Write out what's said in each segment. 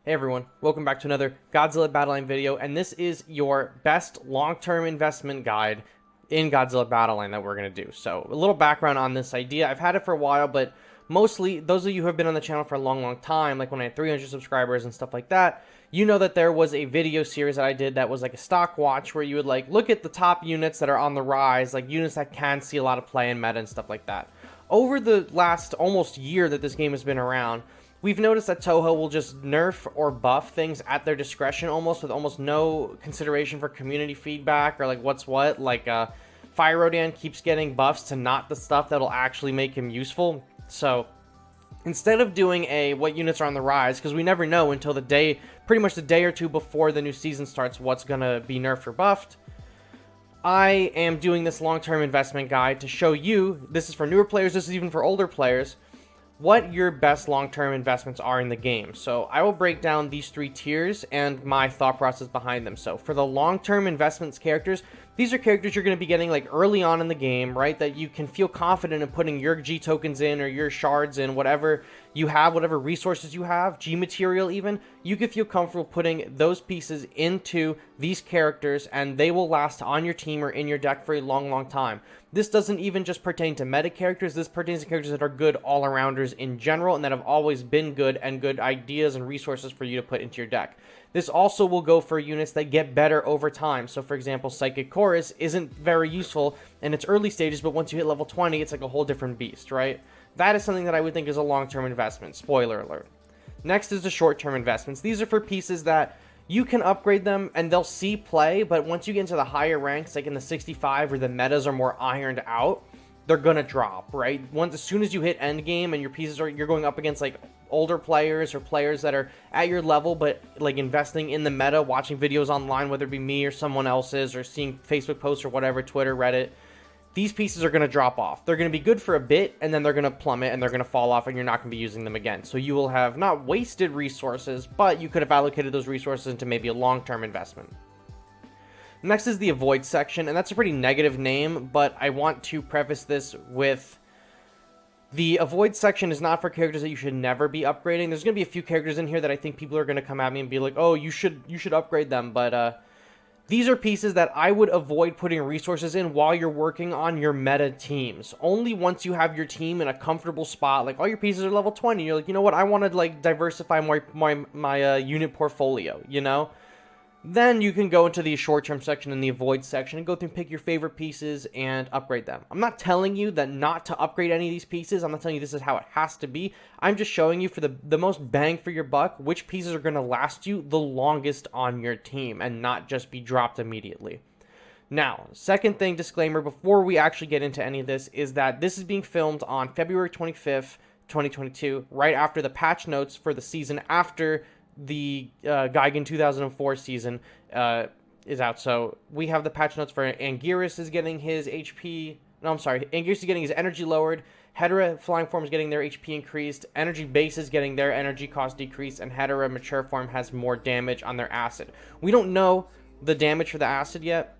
Hey everyone, welcome back to another Godzilla Battleline video, and this is your best long-term investment guide in Godzilla Battleline that we're going to do. So, a little background on this idea. I've had it for a while, but mostly, those of you who have been on the channel for a long time, like when I had 300 subscribers and stuff like that, you know that there was a video series that I did that was like a stock watch where you would like look at the top units that are on the rise, like units that can see a lot of play in meta and stuff like that. Over the last almost year that this game has been around, we've noticed that Toho will just nerf or buff things at their discretion almost, with almost no consideration for community feedback or like what's what. Like Fire Rodan keeps getting buffs to not the stuff that'll actually make him useful. So instead of doing a what units are on the rise, because we never know until the day, pretty much the day or two before the new season starts, what's gonna be nerfed or buffed, I am doing this long-term investment guide to show you, this is for newer players, this is even for older players, what your best long-term investments are in the game. So I will break down these three tiers and my thought process behind them. So for the long-term investments characters, these are characters you're going to be getting like early on in the game, right? That you can feel confident in putting your G tokens in or your shards in, whatever you have, whatever resources you have, G material even, you can feel comfortable putting those pieces into these characters and they will last on your team or in your deck for a long time. This doesn't even just pertain to meta characters, this pertains to characters that are good all-arounders in general and that have always been good and good ideas and resources for you to put into your deck. This also will go for units that get better over time. So for example, Psychic Chorus isn't very useful in its early stages, but once you hit level 20, it's like a whole different beast, right? That is something that I would think is a long-term investment. Spoiler alert. Next is the short-term investments. These are for pieces that you can upgrade them and they'll see play, but once you get into the higher ranks, like in the 65 where the metas are more ironed out, they're gonna drop, right? As soon as you hit endgame and your pieces are, you're going up against like older players or players that are at your level, but like investing in the meta, watching videos online, whether it be me or someone else's, or seeing Facebook posts or whatever, Twitter, Reddit, these pieces are going to drop off. They're going to be good for a bit, and then they're going to plummet, and they're going to fall off, and you're not going to be using them again. So you will have not wasted resources, but you could have allocated those resources into maybe a long-term investment. Next is the Avoid section, and that's a pretty negative name, but I want to preface this with the Avoid section is not for characters that you should never be upgrading. There's going to be a few characters in here that I think people are going to come at me and be like, oh, you should upgrade them, but these are pieces that I would avoid putting resources in while you're working on your meta teams. Only once you have your team in a comfortable spot, like all your pieces are level 20, you're like, you know what, I want to like diversify my unit portfolio, you know? Then you can go into the short-term section and the Avoid section and go through and pick your favorite pieces and upgrade them. I'm not telling you that not to upgrade any of these pieces. I'm not telling you this is how it has to be. I'm just showing you for the most bang for your buck, which pieces are going to last you the longest on your team and not just be dropped immediately. Now, second thing, disclaimer, before we actually get into any of this, is that this is being filmed on February 25th, 2022, right after the patch notes for the season after the Gigan 2004 season is out. So we have the patch notes for Anguirus is getting his HP. No, I'm sorry. Anguirus is getting his energy lowered. Hedera flying form is getting their HP increased. Energy base is getting their energy cost decreased. And Hedera mature form has more damage on their acid. We don't know the damage for the acid yet.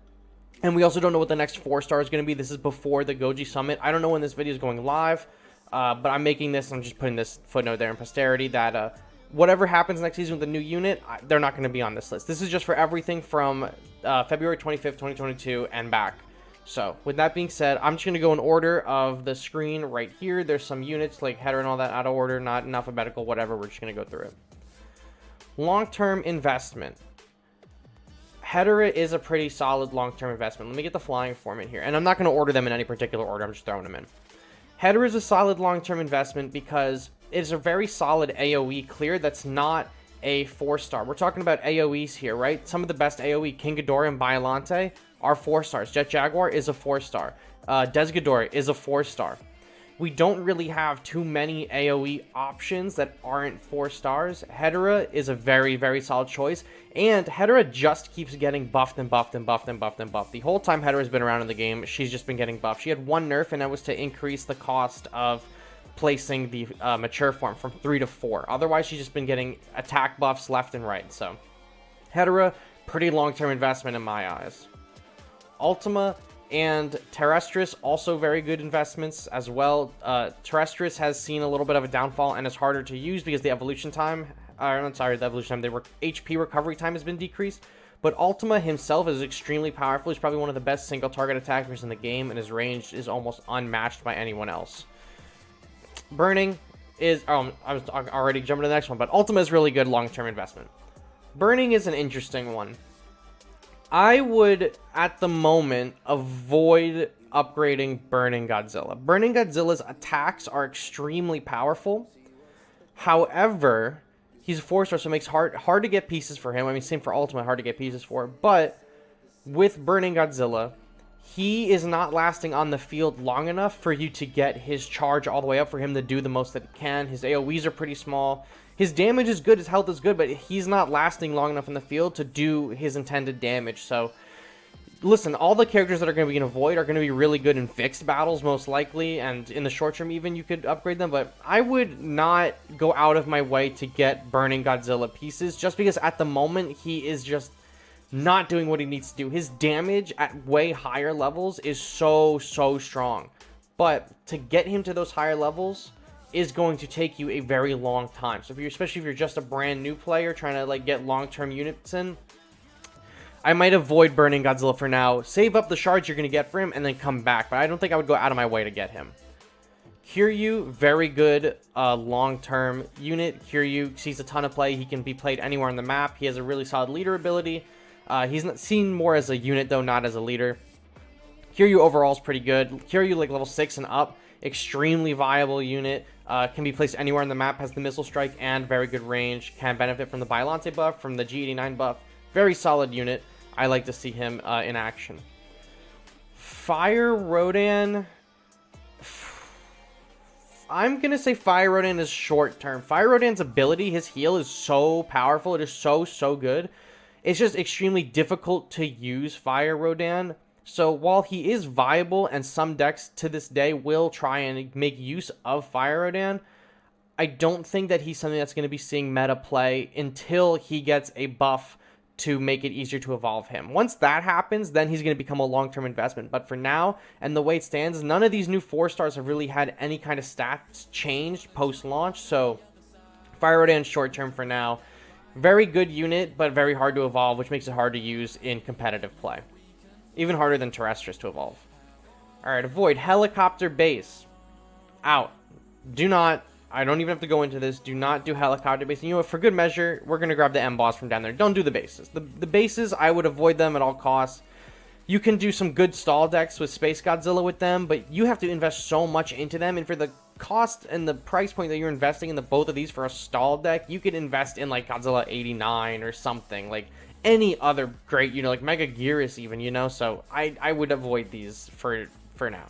And we also don't know what the next 4-star is going to be. This is before the Goji Summit. I don't know when this video is going live. But I'm making this. I'm just putting this footnote there in posterity that whatever happens next season with the new unit, they're not going to be on this list. This is just for everything from February 25th, 2022 and back. So, with that being said, I'm just going to go in order of the screen right here. There's some units like header and all that out of order, not in alphabetical, whatever. We're just going to go through it. Long-term investment. Hedera is a pretty solid long-term investment. Let me get the flying form in here. And I'm not going to order them in any particular order. I'm just throwing them in. Hedera is a solid long-term investment because it is a very solid AoE clear that's not a 4-star. We're talking about AoEs here, right? Some of the best AoE, King Ghidorah and Biollante, are 4-stars. Jet Jaguar is a 4-star. Desghidorah is a 4-star. We don't really have too many AoE options that aren't 4-stars. Hedera is a very solid choice, and Hedera just keeps getting buffed and buffed and buffed and buffed and buffed. The whole time Hedera's been around in the game, she's just been getting buffed. She had one nerf, and that was to increase the cost of placing the mature form from 3 to 4. Otherwise, she's just been getting attack buffs left and right. So, Hedera, pretty long-term investment in my eyes. Ultima and Terrestris, also very good investments as well. Terrestris has seen a little bit of a downfall and is harder to use because the evolution time I'm sorry, the evolution time, HP recovery time has been decreased. But Ultima himself is extremely powerful. He's probably one of the best single target attackers in the game, and his range is almost unmatched by anyone else. Burning is, I was already jumping to the next one, but Ultima is really good long-term investment. Burning is an interesting one. I would, at the moment, avoid upgrading Burning Godzilla. Burning Godzilla's attacks are extremely powerful. However, he's a 4-star, so it makes hard to get pieces for him. I mean, same for Ultima, hard to get pieces for. But with Burning Godzilla, he is not lasting on the field long enough for you to get his charge all the way up for him to do the most that he can. His AoEs are pretty small. His damage is good, his health is good, but he's not lasting long enough in the field to do his intended damage. So, listen, all the characters that are going to be in a Void are going to be really good in fixed battles, most likely, and in the short term even you could upgrade them, but I would not go out of my way to get Burning Godzilla pieces, just because at the moment he is just not doing what he needs to do. His damage at way higher levels is so strong, but to get him to those higher levels is going to take you a very long time. So especially if you're just a brand new player trying to like get long-term units in, I might avoid Burning Godzilla for now, save up the shards you're going to get for him, and then come back. But I don't think I would go out of my way to get him. Kiryu, very good long-term unit. Kiryu sees a ton of play. He can be played anywhere on the map. He has a really solid leader ability. He's not seen more as a unit, though, not as a leader. Kiryu overall is pretty good. Kiryu, like level 6 and up, extremely viable unit. Can be placed anywhere on the map, has the missile strike and very good range. Can benefit from the Bylante buff, from the G89 buff. Very solid unit. I like to see him in action. Fire Rodan. I'm going to say Fire Rodan is short term. Fire Rodan's ability, his heal is so powerful. It is so good. It's just extremely difficult to use Fire Rodan. So while he is viable and some decks to this day will try and make use of Fire Rodan, I don't think that he's something that's going to be seeing meta play until he gets a buff to make it easier to evolve him. Once that happens, then he's going to become a long-term investment. But for now, and the way it stands, none of these new 4-stars have really had any kind of stats changed post-launch. So Fire Rodan short-term for now. Very good unit, but very hard to evolve, which makes it hard to use in competitive play. Even harder than Terrestris to evolve. Alright, avoid Helicopter Base. Out. Do not, I don't even have to go into this, do not do Helicopter Base. And you know what, for good measure, we're going to grab the M-Boss from down there. Don't do the bases. The bases, I would avoid them at all costs. You can do some good stall decks with Space Godzilla with them, but you have to invest so much into them, and for the cost and the price point that you're investing in the both of these for a stall deck, you could invest in like Godzilla 89 or something, like any other great, you know, like Mechagodzilla even, you know, so I would avoid these for now.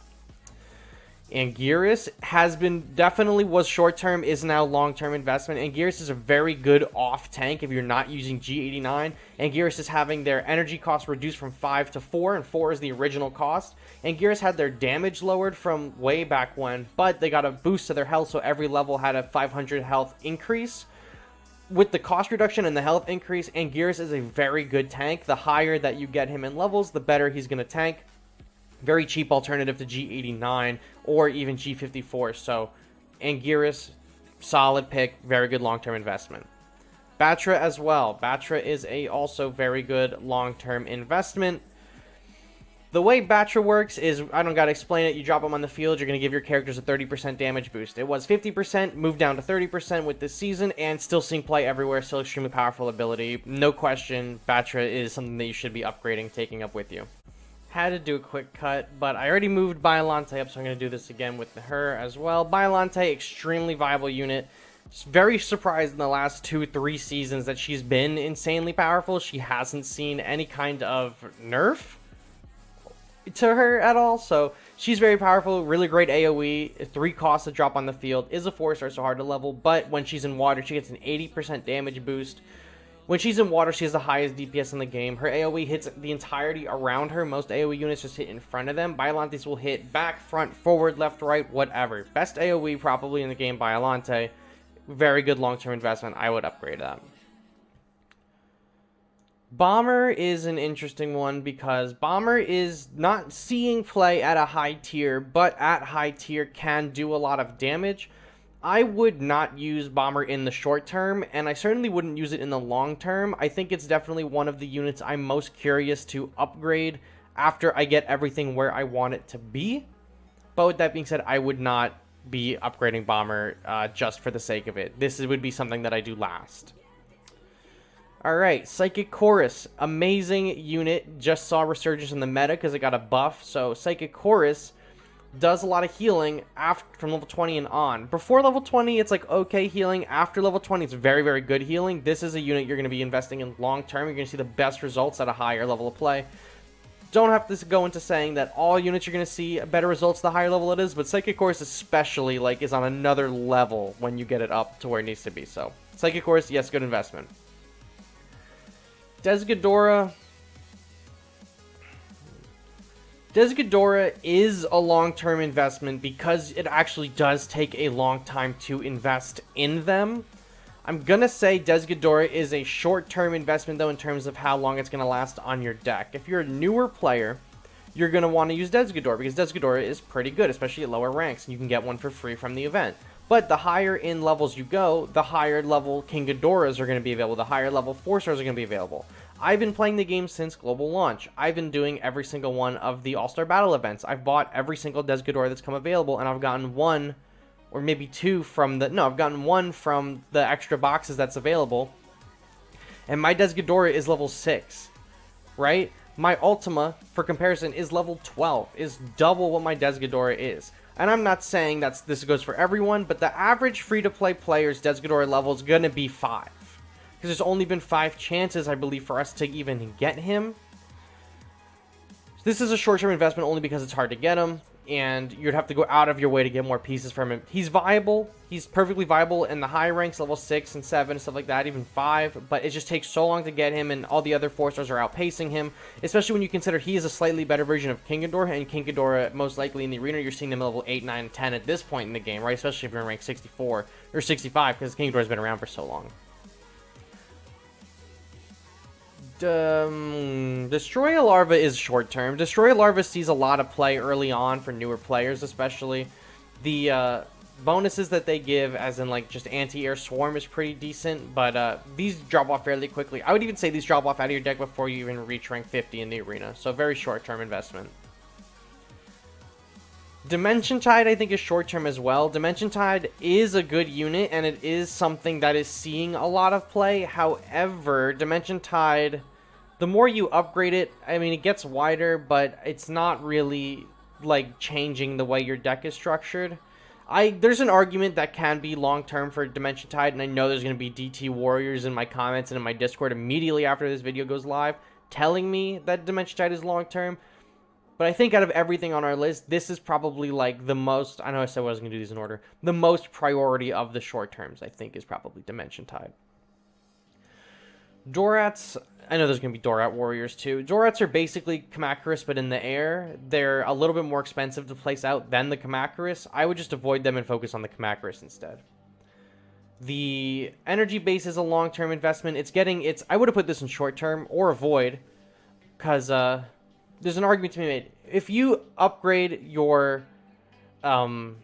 Anguirus has been, definitely was short-term, is now long-term investment. Anguirus is a very good off-tank if you're not using G89. Anguirus is having their energy cost reduced from 5 to 4, and 4 is the original cost. Anguirus had their damage lowered from way back when, but they got a boost to their health, so every level had a 500 health increase. With the cost reduction and the health increase, Anguirus is a very good tank. The higher that you get him in levels, the better he's going to tank. Very cheap alternative to G89 or even G54. So Anguirus, solid pick, very good long-term investment. Batra as well. Batra is a also very good long-term investment. The way Batra works is, I don't gotta explain it, you drop them on the field, you're gonna give your characters a 30% damage boost. It was 50%, moved down to 30% with this season, and still seeing play everywhere, still extremely powerful ability. No question, Batra is something that you should be upgrading, taking up with you. Had to do a quick cut, but I already moved Bylante up, so I'm going to do this again with her as well. Bylante, extremely viable unit. Very surprised in the last 2-3 seasons that she's been insanely powerful. She hasn't seen any kind of nerf to her at all, so she's very powerful, really great AoE, 3 costs to drop on the field, is a 4-star, so hard to level, but when she's in water, she gets an 80% damage boost. When she's in water, she has the highest DPS in the game. Her AoE hits the entirety around her. Most AoE units just hit in front of them. Bylantes will hit back, front, forward, left, right, whatever. Best AoE probably in the game, Bylante. Very good long-term investment. I would upgrade that. Bomber is an interesting one because Bomber is not seeing play at a high tier, but at high tier can do a lot of damage. I would not use Bomber in the short term, and I certainly wouldn't use it in the long term. I think it's definitely one of the units I'm most curious to upgrade after I get everything where I want it to be. But with that being said, I would not be upgrading Bomber just for the sake of it. This would be something that I do last. Alright, Psychic Chorus. Amazing unit. Just saw resurgence in the meta because it got a buff. So Psychic Chorus does a lot of healing from level 20 and on. Before level 20, it's like okay healing. After level 20, it's very, very good healing. This is a unit you're going to be investing in long term. You're going to see the best results at a higher level of play. Don't have to go into saying that all units you're going to see better results the higher level it is, but Psychic Chorus especially is on another level when you get it up to where it needs to be. So Psychic Chorus, yes, good investment. Desghidorah is a long-term investment because it actually does take a long time to invest in them. I'm going to say Desghidorah is a short-term investment, though, in terms of how long it's going to last on your deck. If you're a newer player, you're going to want to use Desghidorah because Desghidorah is pretty good, especially at lower ranks, and you can get one for free from the event. But the higher in levels you go, the higher level King Ghidorahs are going to be available, the higher level 4-stars are going to be available. I've been playing the game since global launch. I've been doing every single one of the All-Star Battle events. I've bought every single Desghidorah that's come available, and I've gotten one, or maybe two from the... No, I've gotten one from the extra boxes that's available. And my Desghidorah is level 6, right? My Ultima, for comparison, is level 12, is double what my Desghidorah is. And I'm not saying this goes for everyone, but the average free-to-play player's Desghidorah level is going to be 5. Because there's only been 5 chances, I believe, for us to even get him. This is a short-term investment only because it's hard to get him, and you'd have to go out of your way to get more pieces from him. He's viable. He's perfectly viable in the high ranks, level 6 and 7 and stuff like that, even 5, but it just takes so long to get him, and all the other 4-stars are outpacing him, especially when you consider he is a slightly better version of King Ghidorah, and King Ghidorah, most likely in the arena, you're seeing them level 8, 9, 10 at this point in the game, right? Especially if you're in rank 64 or 65, because King Ghidorah's been around for so long. Destroy a Larva is short term. Destroy a Larva sees a lot of play early on for newer players, especially. The bonuses that they give, as in just anti-air swarm, is pretty decent, but these drop off fairly quickly. I would even say these drop off out of your deck before you even reach rank 50 in the arena, so very short term investment. Dimension Tide, I think, is short-term as well. Dimension Tide is a good unit, and it is something that is seeing a lot of play. However, Dimension Tide, the more you upgrade it, I mean, it gets wider, but it's not really, changing the way your deck is structured. There's an argument that can be long-term for Dimension Tide, and I know there's going to be DT Warriors in my comments and in my Discord immediately after this video goes live telling me that Dimension Tide is long-term. But I think out of everything on our list, this is probably the most, I know I said I wasn't going to do these in order, the most priority of the short terms, I think, is probably Dimension Tide. Dorats, I know there's going to be Dorat Warriors too. Dorats are basically Kamacuras, but in the air. They're a little bit more expensive to place out than the Kamacuras. I would just avoid them and focus on the Kamacuras instead. The energy base is a long-term investment. I would have put this in short term or avoid, because, there's an argument to be made. If you upgrade your, what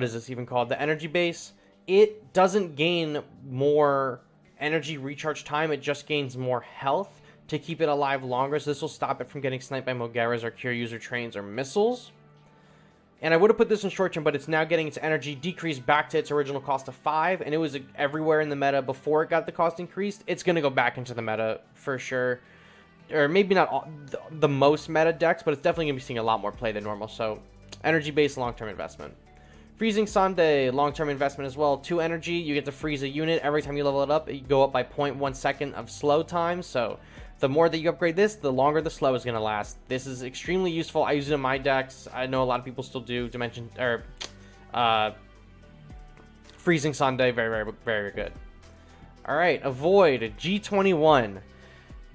is this even called? The energy base, it doesn't gain more energy recharge time. It just gains more health to keep it alive longer. So this will stop it from getting sniped by Mogueras or Cure User Trains or missiles. And I would have put this in short term, but it's now getting its energy decreased back to its original cost of 5. And it was everywhere in the meta before it got the cost increased. It's going to go back into the meta for sure. Or maybe not the most meta decks, but it's definitely going to be seeing a lot more play than normal. So, energy-based long-term investment. Freezing Sunday, long-term investment as well. 2 energy, you get to freeze a unit. Every time you level it up, you go up by 0.1 second of slow time. So, the more that you upgrade this, the longer the slow is going to last. This is extremely useful. I use it in my decks. I know a lot of people still do. Freezing Sunday, very, very, very good. Alright, Avoid, G21.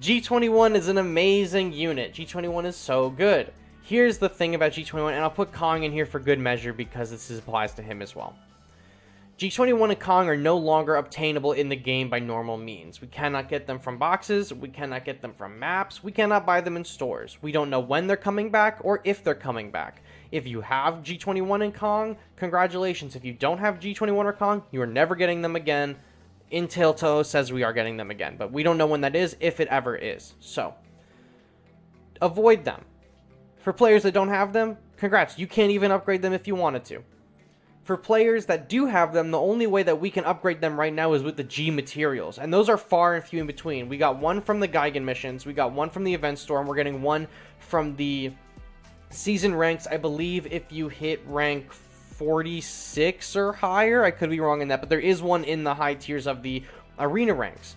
G21 is an amazing unit. G21 is so good. Here's the thing about G21, and I'll put Kong in here for good measure because this applies to him as well. G21 and Kong are no longer obtainable in the game by normal means. We cannot get them from boxes, we cannot get them from maps, we cannot buy them in stores. We don't know when they're coming back or if they're coming back. If you have G21 and Kong, congratulations. If you don't have G21 or Kong, you are never getting them again until Toho says we are getting them again. But we don't know when that is, if it ever is. So, avoid them. For players that don't have them, congrats. You can't even upgrade them if you wanted to. For players that do have them, the only way that we can upgrade them right now is with the G materials. And those are far and few in between. We got one from the Gigan missions. We got one from the event store. And we're getting one from the season ranks. I believe if you hit rank 46 or higher. I could be wrong in that. But there is one in the high tiers of the arena ranks.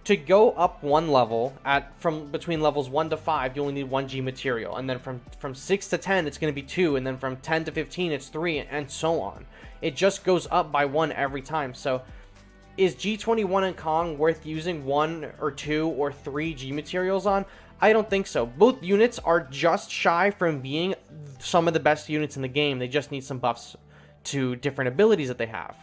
To go up one level from between levels 1 to 5, you only need 1 G material, and then from 6 to 10 it's going to be 2, and then from 10 to 15 it's 3, and so on. It just goes up by 1 every time. So is G21 and Kong worth using 1 or 2 or 3 G materials on? I don't think so. Both units are just shy from being some of the best units in the game. They just need some buffs to different abilities that they have.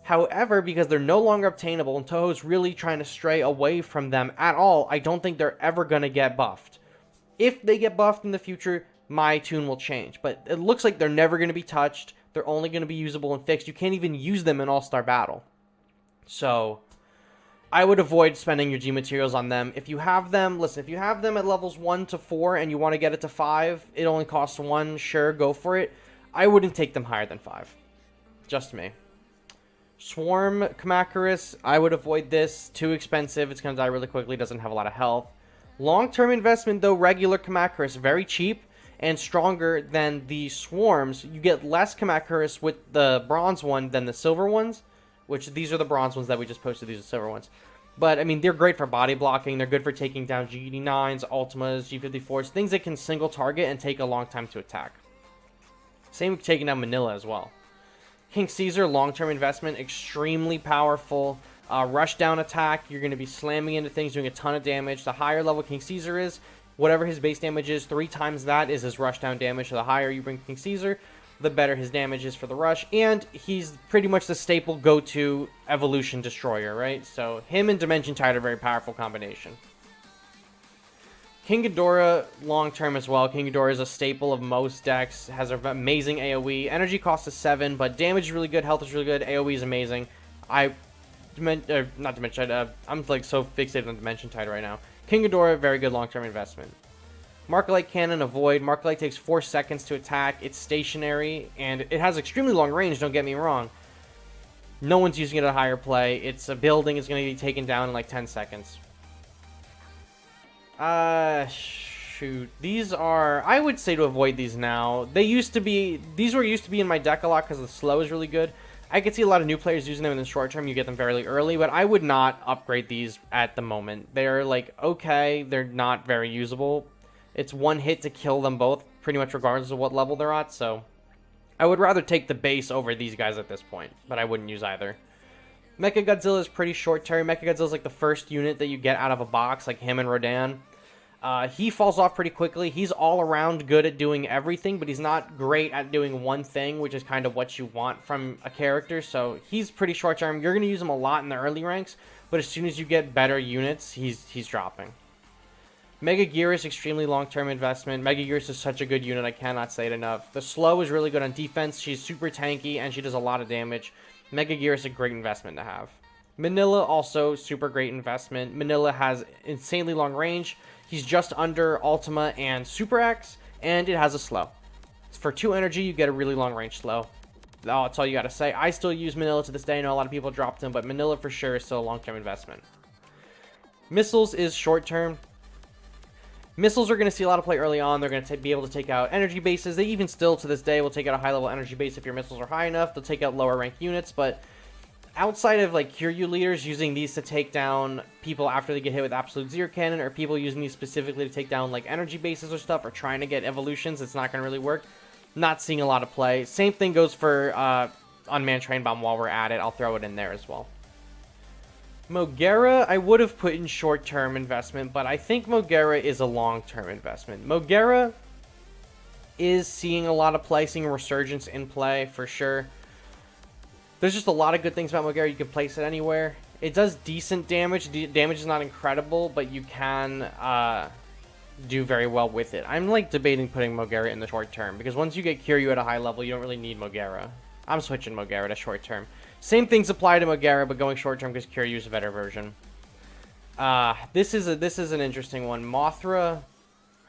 However, because they're no longer obtainable and Toho's really trying to stray away from them at all, I don't think they're ever going to get buffed. If they get buffed in the future, my tune will change. But it looks like they're never going to be touched. They're only going to be usable and fixed. You can't even use them in All-Star Battle. So, I would avoid spending your G materials on them. If you have them, listen, if you have them at levels 1 to 4 and you want to get it to 5, it only costs 1, sure, go for it. I wouldn't take them higher than 5. Just me. Swarm Kamacuras, I would avoid this. Too expensive. It's going to die really quickly. Doesn't have a lot of health. Long-term investment, though, regular Kamacuras. Very cheap and stronger than the Swarms. You get less Kamacuras with the bronze one than the silver ones, which these are the bronze ones that we just posted. These are the silver ones. But, I mean, they're great for body blocking. They're good for taking down G89s, Ultimas, G54s, things that can single target and take a long time to attack. Same with taking down Manila as well. King Caesar, long-term investment, extremely powerful. Rush down attack, you're going to be slamming into things, doing a ton of damage. The higher level King Caesar is, whatever his base damage is, 3 times that is his rush down damage. So the higher you bring King Caesar, the better his damage is for the rush. And he's pretty much the staple go-to evolution destroyer, right? So him and Dimension Tide are a very powerful combination. King Ghidorah, long-term as well. King Ghidorah is a staple of most decks. Has an amazing AoE. Energy cost is 7, but damage is really good. Health is really good. AoE is amazing. I'm like so fixated on Dimension Tide right now. King Ghidorah, very good long-term investment. Markalite Cannon, avoid. Markalite takes 4 seconds to attack. It's stationary, and it has extremely long range, don't get me wrong. No one's using it at a higher play. It's a building. It's going to be taken down in like 10 seconds. Shoot. These are... I would say to avoid these now. These used to be in my deck a lot because the slow is really good. I could see a lot of new players using them in the short term. You get them fairly early, but I would not upgrade these at the moment. They're like, okay, they're not very usable. It's one hit to kill them both, pretty much regardless of what level they're at, so... I would rather take the base over these guys at this point, but I wouldn't use either. Mechagodzilla is pretty short term. Mechagodzilla is like the first unit that you get out of a box, like him and Rodan. He falls off pretty quickly. He's all around good at doing everything, but he's not great at doing one thing, which is kind of what you want from a character. So he's pretty short term. You're going to use him a lot in the early ranks, but as soon as you get better units, he's dropping. Megagearus, extremely long-term investment. Megagearus is such a good unit, I cannot say it enough. The slow is really good on defense. She's super tanky, and she does a lot of damage. Megagearus is a great investment to have. Manila, also super great investment. Manila has insanely long range. He's just under Ultima and Super X, and it has a slow. For 2 energy, you get a really long range slow. That's all you gotta say. I still use Manila to this day. I know a lot of people dropped him, but Manila for sure is still a long-term investment. Missiles is short-term. Missiles are going to see a lot of play early on. They're going to be able to take out energy bases. They even still, to this day, will take out a high-level energy base if your missiles are high enough. They'll take out lower-ranked units, but outside of, like, Kiryu leaders using these to take down people after they get hit with Absolute Zero Cannon, or people using these specifically to take down, like, energy bases or stuff, or trying to get evolutions, it's not going to really work. Not seeing a lot of play. Same thing goes for Unmanned Train Bomb while we're at it. I'll throw it in there as well. Moguera, I would have put in short-term investment, but I think Moguera is a long-term investment. Moguera is seeing a lot of play, seeing a resurgence in play, for sure. There's just a lot of good things about Moguera. You can place it anywhere. It does decent damage. Damage is not incredible, but you can do very well with it. I'm like debating putting Moguera in the short term, because once you get Kiryu at a high level, you don't really need Moguera. I'm switching Moguera to short term. Same things apply to Moguera, but going short term because Kiryu is a better version. This is an interesting one. Mothra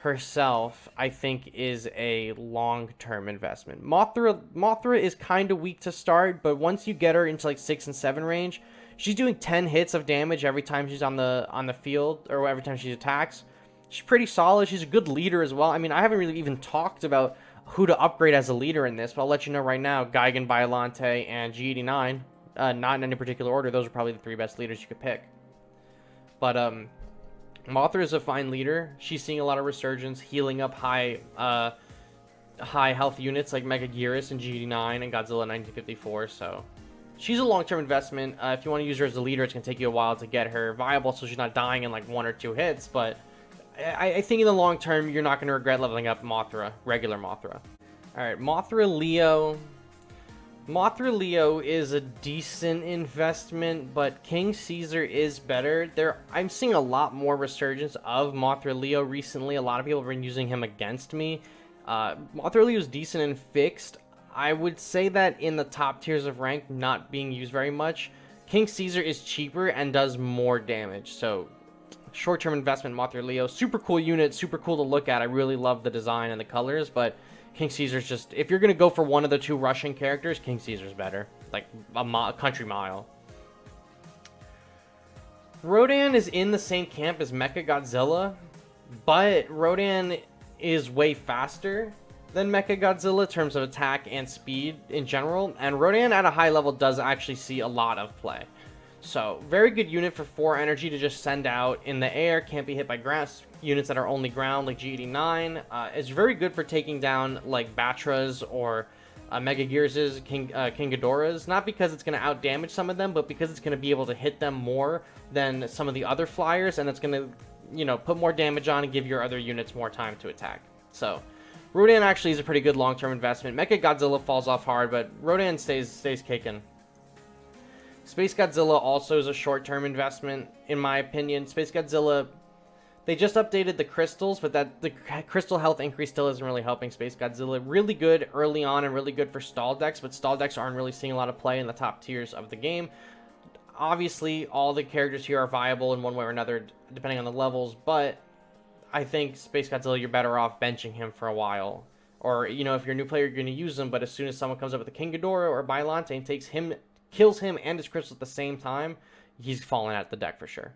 herself, I think, is a long-term investment. Mothra is kind of weak to start, but once you get her into like 6 and 7 range, she's doing 10 hits of damage every time she's on the field, or every time she attacks. She's pretty solid. She's a good leader as well. I mean, I haven't really even talked about who to upgrade as a leader in this, but I'll let you know right now. Gigan, Biollante, and G89. Not in any particular order. Those are probably the 3 best leaders you could pick. But Mothra is a fine leader. She's seeing a lot of resurgence, healing up high health units like Mechagodzilla and G89 and Godzilla 1954. So she's a long-term investment. If you want to use her as a leader, it's going to take you a while to get her viable, so she's not dying in like 1 or 2 hits. But I think in the long term, you're not going to regret leveling up Mothra, regular Mothra. All right, Mothra Leo. Mothra Leo is a decent investment, but King Caesar is better. I'm seeing a lot more resurgence of Mothra Leo recently. A lot of people have been using him against me. Mothra Leo is decent and fixed. I would say that in the top tiers of rank, not being used very much. King Caesar is cheaper and does more damage, so short-term investment Mothra Leo. Super cool unit, super cool to look at. I really love the design and the colors, but King Caesar's just, if you're going to go for one of the 2 Russian characters, King Caesar's better. Like a country mile. Rodan is in the same camp as Mechagodzilla, but Rodan is way faster than Mechagodzilla in terms of attack and speed in general, and Rodan at a high level does actually see a lot of play. So, very good unit for 4 energy to just send out in the air, can't be hit by grass units that are only ground, like G89. It's very good for taking down, like, Batras or Megagears' King Ghidorahs, not because it's going to out-damage some of them, but because it's going to be able to hit them more than some of the other flyers, and it's going to, you know, put more damage on and give your other units more time to attack. So, Rodan actually is a pretty good long-term investment. Mechagodzilla falls off hard, but Rodan stays kicking. Space Godzilla also is a short-term investment, in my opinion. Space Godzilla, they just updated the crystals, but the crystal health increase still isn't really helping Space Godzilla. Really good early on and really good for stall decks, but stall decks aren't really seeing a lot of play in the top tiers of the game. Obviously, all the characters here are viable in one way or another, depending on the levels, but I think Space Godzilla, you're better off benching him for a while. Or, you know, if you're a new player, you're going to use him, but as soon as someone comes up with a King Ghidorah or Biollante and kills him and his crystals at the same time, he's falling out of the deck for sure.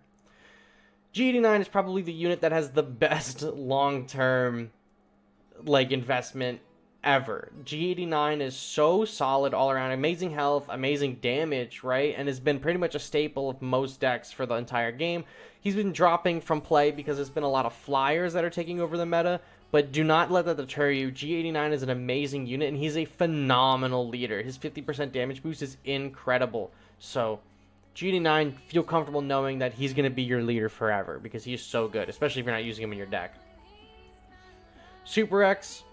G89 is probably the unit that has the best long-term, like, investment ever. G89 is so solid all around. Amazing health, amazing damage, right? And has been pretty much a staple of most decks for the entire game. He's been dropping from play because there's been a lot of flyers that are taking over the meta, but do not let that deter you. G89 is an amazing unit, and he's a phenomenal leader. His 50% damage boost is incredible. So, G89, feel comfortable knowing that he's going to be your leader forever, because he's so good, especially if you're not using him in your deck. Super X,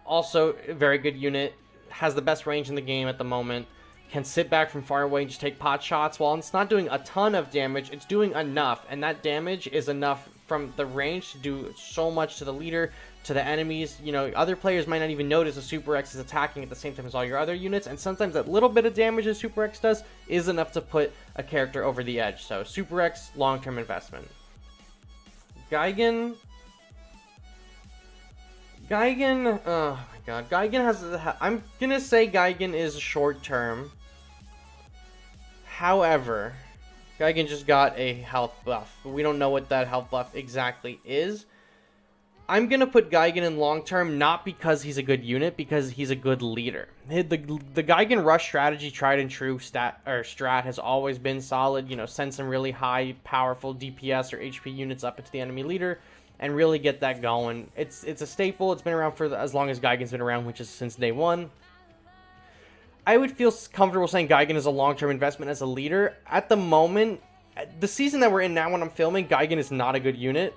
also a very good unit, has the best range in the game at the moment, can sit back from far away and just take pot shots. While it's not doing a ton of damage, it's doing enough, and that damage is enough from the range to do so much to the leader, to the enemies. You know, other players might not even notice a Super X is attacking at the same time as all your other units, and sometimes that little bit of damage a Super X does is enough to put a character over the edge. So Super X, long-term investment. Gigan, oh my god, Gigan has, I'm gonna say Gigan is short-term. However, Gigan just got a health buff, but we don't know what that health buff exactly is. I'm going to put Gigan in long term, not because he's a good unit, because he's a good leader. The Gigan rush strategy, tried and true strat has always been solid. You know, send some really high, powerful DPS or HP units up into the enemy leader and really get that going. It's a staple. It's been around for as long as Gigan's been around, which is since day one. I would feel comfortable saying Gigan is a long-term investment as a leader. At the moment, the season that we're in now when I'm filming, Gigan is not a good unit.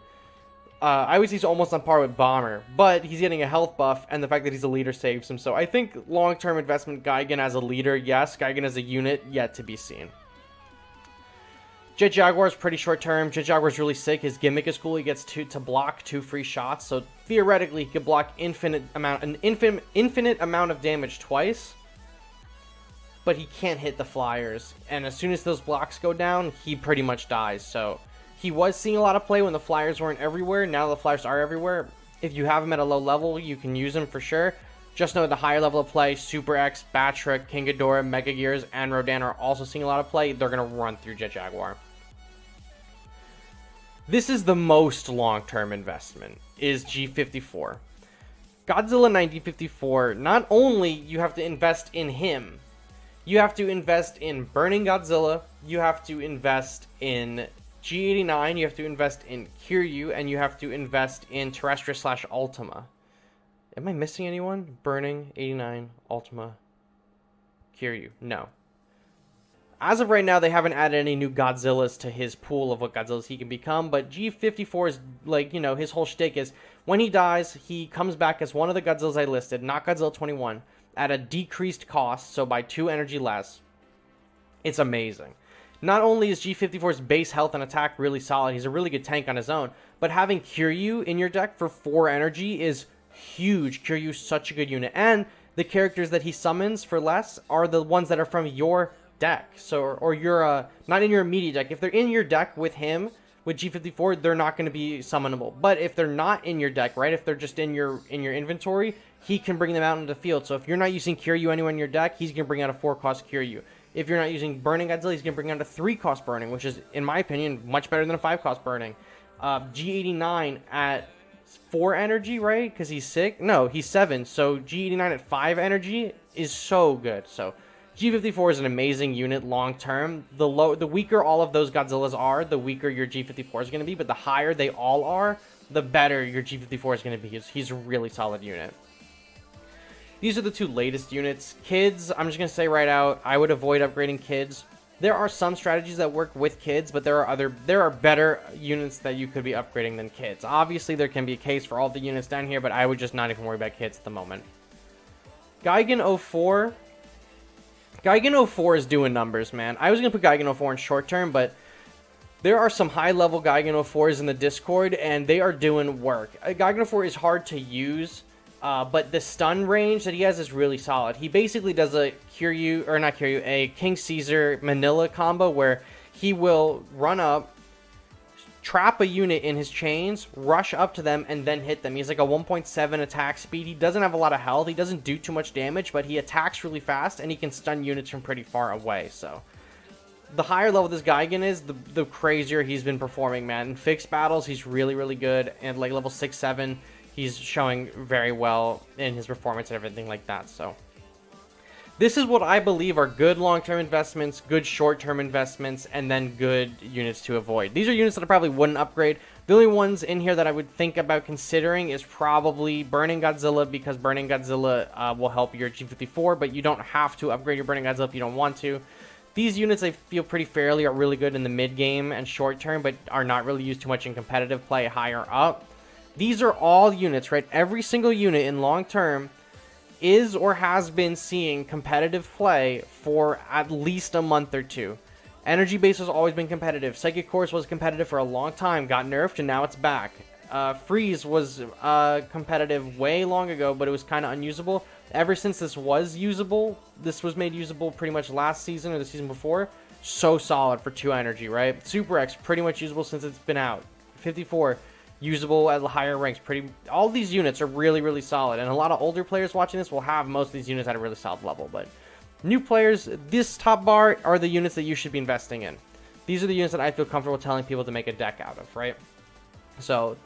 I would say he's almost on par with Bomber, but he's getting a health buff, and the fact that he's a leader saves him. So I think long-term investment, Gigan as a leader, yes. Gigan as a unit, yet to be seen. Jet Jaguar is pretty short term. Jet Jaguar is really sick. His gimmick is cool. He gets to block 2 free shots. So theoretically, he could block an infinite amount of damage twice. But he can't hit the flyers. And as soon as those blocks go down, he pretty much dies. So he was seeing a lot of play when the flyers weren't everywhere. Now the flyers are everywhere. If you have him at a low level, you can use him for sure. Just know at the higher level of play, Super X, Batra, King Ghidorah, Mega Gears, and Rodan are also seeing a lot of play. They're going to run through Jet Jaguar. This is the most long-term investment, is G54. Godzilla 1954, not only you have to invest in him, you have to invest in Burning Godzilla, you have to invest in G89, you have to invest in Kiryu, and you have to invest in Terrestris / Ultima. Am I missing anyone? Burning, 89, Ultima, Kiryu. No. As of right now, they haven't added any new Godzillas to his pool of what Godzillas he can become, but G54 is, like, you know, his whole shtick is, when he dies, he comes back as one of the Godzillas I listed, not Godzilla 21, at a decreased cost, so by 2 energy less. It's amazing. Not only is G54's base health and attack really solid, he's a really good tank on his own, but having Kiryu in your deck for 4 energy is huge. Kiryu's such a good unit, and the characters that he summons for less are the ones that are from your deck, so or you're not in your immediate deck. If they're in your deck with him, with G54, they're not going to be summonable. But if they're not in your deck, right, if they're just in your inventory, he can bring them out into the field. So if you're not using Kiryu anywhere in your deck, he's going to bring out a 4-cost Kiryu. If you're not using Burning Godzilla, he's going to bring out a 3-cost Burning, which is, in my opinion, much better than a 5-cost Burning. G89 at 4 energy, right? Because he's sick. No, he's 7. So G89 at 5 energy is so good. So G54 is an amazing unit long term. The weaker all of those Godzillas are, the weaker your G54 is going to be. But the higher they all are, the better your G54 is going to be. He's a really solid unit. These are the 2 latest units. Kids, I'm just going to say right out, I would avoid upgrading kids. There are some strategies that work with kids, but there are better units that you could be upgrading than kids. Obviously, there can be a case for all the units down here, but I would just not even worry about kids at the moment. Gigan 04. Gigan 04 is doing numbers, man. I was going to put Gigan 04 in short term, but there are some high-level Gigan 04s in the Discord, and they are doing work. Gigan 04 is hard to use, but the stun range that he has is really solid. He basically does a a King Caesar Manila combo where he will run up, trap a unit in his chains, rush up to them, and then hit them. He's like a 1.7 attack speed. He doesn't have a lot of health. He doesn't do too much damage, but he attacks really fast, and he can stun units from pretty far away. So the higher level this Gigan is, the crazier he's been performing, man. In fixed battles, he's really, really good. And like level 6, 7, he's showing very well in his performance and everything like that. So this is what I believe are good long-term investments, good short-term investments, and then good units to avoid. These are units that I probably wouldn't upgrade. The only ones in here that I would think about considering is probably Burning Godzilla, because Burning Godzilla will help your G54, but you don't have to upgrade your Burning Godzilla if you don't want to. These units, I feel pretty fairly, are really good in the mid-game and short-term, but are not really used too much in competitive play higher up. These are all units, right? Every single unit in long-term is or has been seeing competitive play for at least a month or 2. Energy Base has always been competitive. Psychic Course was competitive for a long time, got nerfed, and now it's back. Freeze was competitive way long ago, but it was kind of unusable. Ever since this was usable, this was made usable pretty much last season or the season before. So solid for 2 energy, right? Super X, pretty much usable since it's been out. 54, usable at the higher ranks. All these units are really, really solid, and a lot of older players watching this will have most of these units at a really solid level, but new players, this top bar are the units that you should be investing in. These are the units that I feel comfortable telling people to make a deck out of, right? So,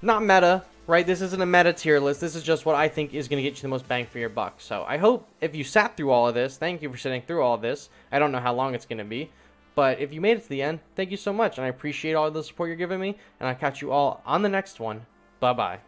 not meta, right? This isn't a meta tier list. This is just what I think is going to get you the most bang for your buck. So, I hope if you sat through all of this, thank you for sitting through all of this. I don't know how long it's going to be, but if you made it to the end, thank you so much, and I appreciate all the support you're giving me, and I'll catch you all on the next one. Bye-bye.